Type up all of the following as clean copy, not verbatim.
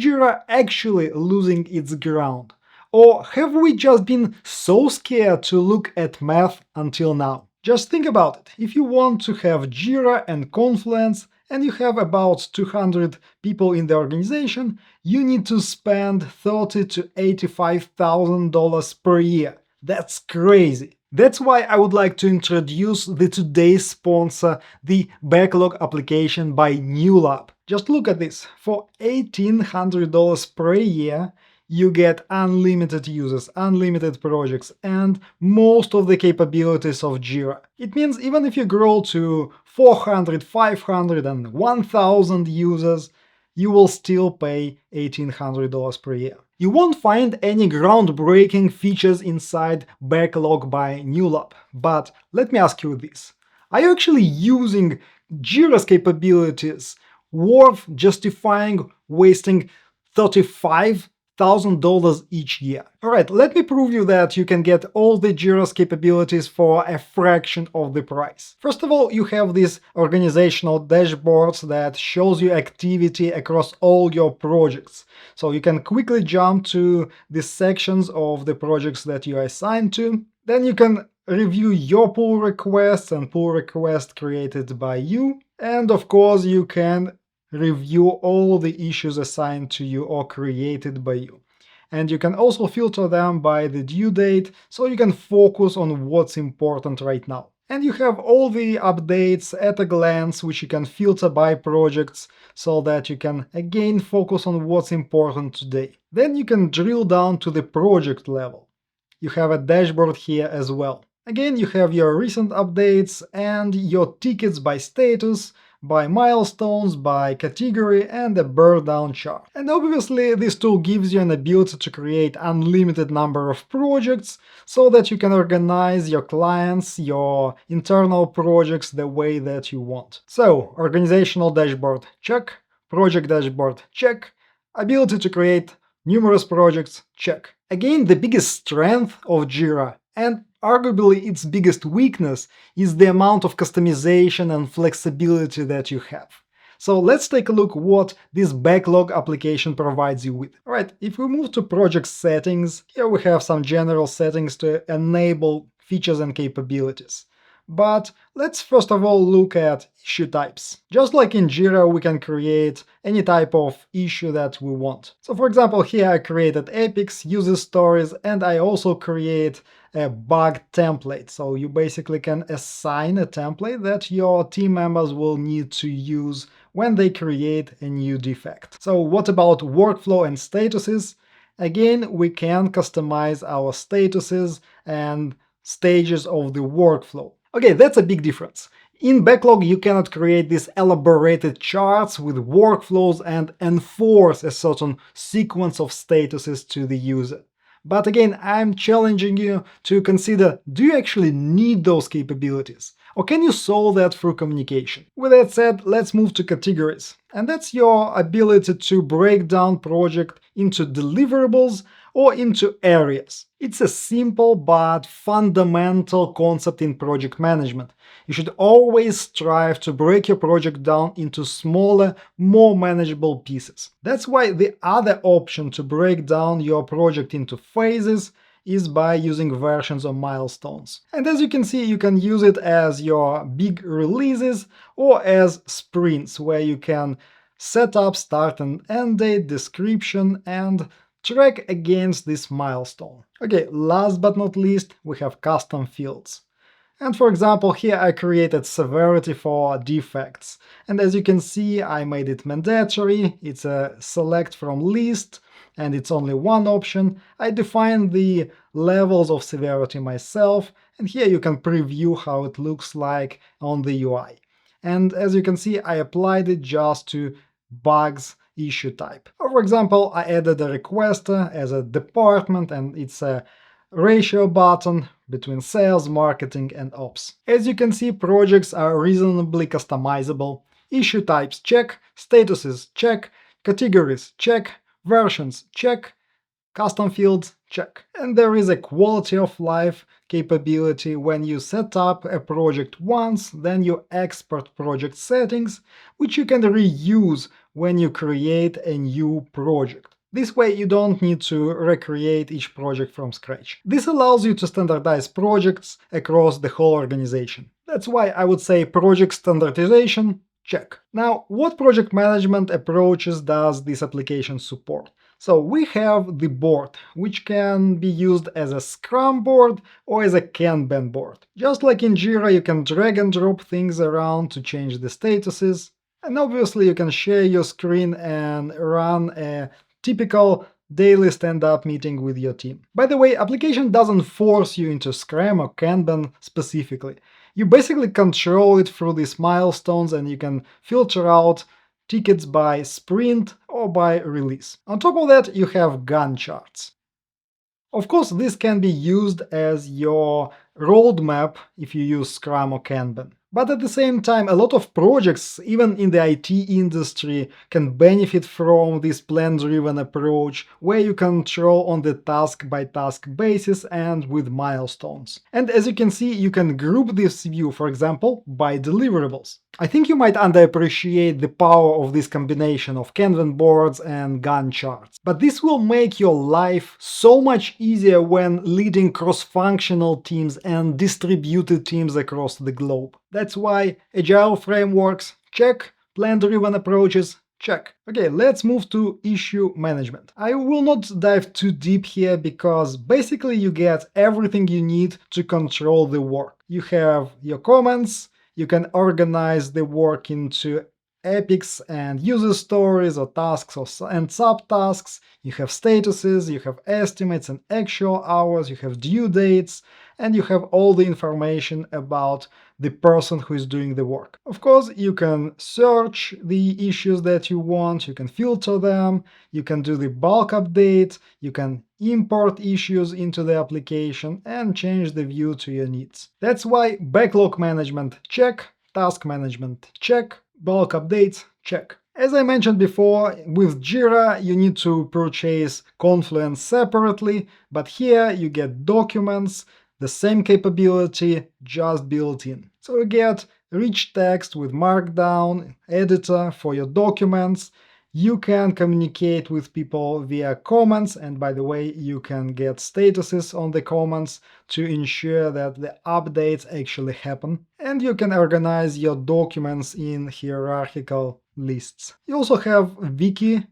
Jira actually losing its ground? Or have we just been so scared to look at math until now? Just think about it. If you want to have Jira and Confluence and you have about 200 people in the organization, you need to spend $30,000 to $85,000 per year. That's crazy. That's why I would like to introduce the today's sponsor, the Backlog application by NewLab. Just look at this. For $1,800 per year, you get unlimited users, unlimited projects, and most of the capabilities of Jira. It means even if you grow to 400, 500, and 1,000 users, you will still pay $1,800 per year. You won't find any groundbreaking features inside Backlog by NewLab, but let me ask you this. Are you actually using Jira's capabilities worth justifying wasting $35,000 each year? Alright, let me prove you that you can get all the Jira's capabilities for a fraction of the price. First of all, you have these organizational dashboards that shows you activity across all your projects. So you can quickly jump to the sections of the projects that you are assigned to. Then you can review your pull requests and pull requests created by you. And of course, you can review all the issues assigned to you or created by you. And you can also filter them by the due date, so you can focus on what's important right now. And you have all the updates at a glance, which you can filter by projects, so that you can again focus on what's important today. Then you can drill down to the project level. You have a dashboard here as well. Again, you have your recent updates and your tickets by status, by milestones, by category, and a burn down chart. And obviously this tool gives you an ability to create unlimited number of projects so that you can organize your clients, your internal projects the way that you want. So, organizational dashboard, check. Project dashboard, check. Ability to create numerous projects, check. Again, the biggest strength of Jira, and arguably its biggest weakness, is the amount of customization and flexibility that you have. So let's take a look what this Backlog application provides you with. Alright, if we move to project settings, here we have some general settings to enable features and capabilities. But let's first of all look at issue types. Just like in Jira, we can create any type of issue that we want. So for example, here I created epics, user stories, and I also create a bug template. So you basically can assign a template that your team members will need to use when they create a new defect. So what about workflow and statuses? Again, we can customize our statuses and stages of the workflow. Okay, that's a big difference. In Backlog, you cannot create these elaborated charts with workflows and enforce a certain sequence of statuses to the user. But again, I'm challenging you to consider, do you actually need those capabilities? Or can you solve that through communication? With that said, let's move to categories. And that's your ability to break down project into deliverables or into areas. It's a simple but fundamental concept in project management. You should always strive to break your project down into smaller, more manageable pieces. That's why the other option to break down your project into phases is by using versions or milestones. And as you can see, you can use it as your big releases or as sprints, where you can set up start and end date, description, and track against this milestone. Okay, last but not least, we have custom fields. And for example, here I created severity for defects. And as you can see, I made it mandatory. It's a select from list, and it's only one option. I defined the levels of severity myself, and here you can preview how it looks like on the UI. And as you can see, I applied it just to bugs issue type. Or for example, I added a requester as a department, and it's a ratio button between sales, marketing, and ops. As you can see, projects are reasonably customizable. Issue types check, statuses check, categories check, versions check, custom fields check. And there is a quality of life capability. When you set up a project once, then you export project settings, which you can reuse when you create a new project. This way you don't need to recreate each project from scratch. This allows you to standardize projects across the whole organization. That's why I would say project standardization, check. Now, what project management approaches does this application support? So we have the board, which can be used as a Scrum board or as a Kanban board. Just like in Jira, you can drag and drop things around to change the statuses. And obviously you can share your screen and run a typical daily stand-up meeting with your team. By the way, application doesn't force you into Scrum or Kanban specifically. You basically control it through these milestones, and you can filter out tickets by sprint or by release. On top of that, you have Gantt charts. Of course, this can be used as your roadmap if you use Scrum or Kanban. But at the same time, a lot of projects, even in the IT industry, can benefit from this plan-driven approach, where you control on the task-by-task basis and with milestones. And as you can see, you can group this view, for example, by deliverables. I think you might underappreciate the power of this combination of Kanban boards and Gantt charts. But this will make your life so much easier when leading cross-functional teams and distributed teams across the globe. That's why Agile frameworks, check. Plan-driven approaches, check. Okay, let's move to issue management. I will not dive too deep here because basically you get everything you need to control the work. You have your comments, you can organize the work into epics and user stories or tasks and subtasks. You have statuses, you have estimates and actual hours, you have due dates, and you have all the information about the person who is doing the work. Of course, you can search the issues that you want, you can filter them, you can do the bulk update, you can import issues into the application and change the view to your needs. That's why backlog management, check, task management, check, bulk updates, check. As I mentioned before, with Jira you need to purchase Confluence separately, but here you get documents, the same capability, just built in. So you get rich text with Markdown, editor for your documents. You can communicate with people via comments, and by the way, you can get statuses on the comments to ensure that the updates actually happen. And you can organize your documents in hierarchical lists. You also have Wiki.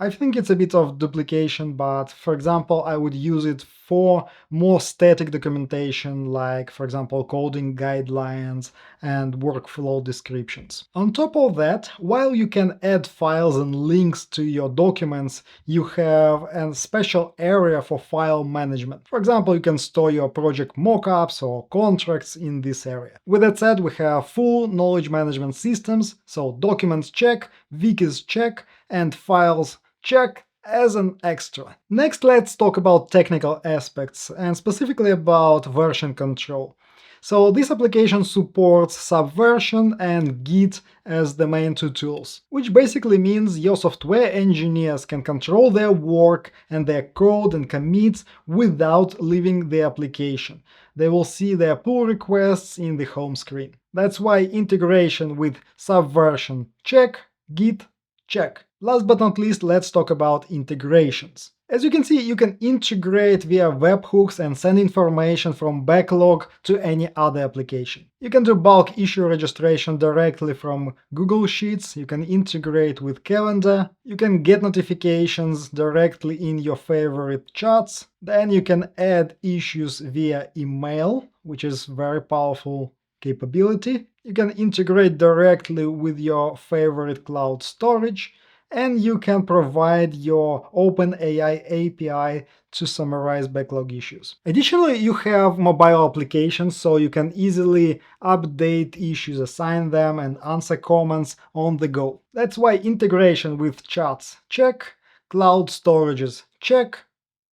I think it's a bit of duplication, but for example, I would use it for more static documentation, like, for example, coding guidelines and workflow descriptions. On top of that, while you can add files and links to your documents, you have a special area for file management. For example, you can store your project mockups or contracts in this area. With that said, we have full knowledge management systems, so documents check, wikis check, and files check as an extra. Next, let's talk about technical aspects, and specifically about version control. So this application supports Subversion and Git as the main two tools, which basically means your software engineers can control their work and their code and commits without leaving the application. They will see their pull requests in the home screen. That's why integration with Subversion check, Git check. Last but not least, let's talk about integrations. As you can see, you can integrate via webhooks and send information from Backlog to any other application. You can do bulk issue registration directly from Google Sheets, you can integrate with Calendar, you can get notifications directly in your favorite chats, then you can add issues via email, which is very powerful capability. You can integrate directly with your favorite cloud storage, and you can provide your OpenAI API to summarize backlog issues. Additionally, you have mobile applications, so you can easily update issues, assign them, and answer comments on the go. That's why integration with chats, check, cloud storages, check,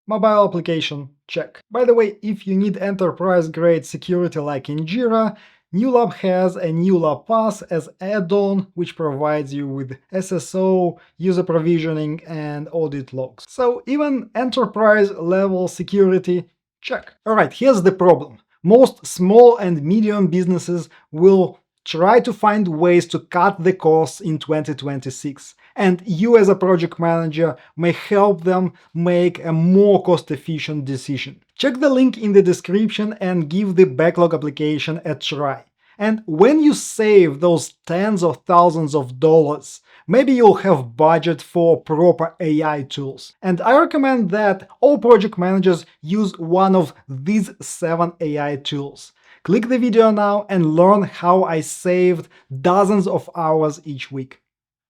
mobile application, check. By the way, if you need enterprise-grade security like in Jira, NewLab has a NewLab Pass as add-on, which provides you with SSO, user provisioning, and audit logs. So even enterprise-level security, check. Alright, here's the problem. Most small and medium businesses will try to find ways to cut the costs in 2026. and you as a project manager may help them make a more cost-efficient decision. Check the link in the description and give the Backlog application a try. And when you save those tens of thousands of dollars, maybe you'll have budget for proper AI tools. And I recommend that all project managers use one of these 7 AI tools. Click the video now and learn how I saved dozens of hours each week.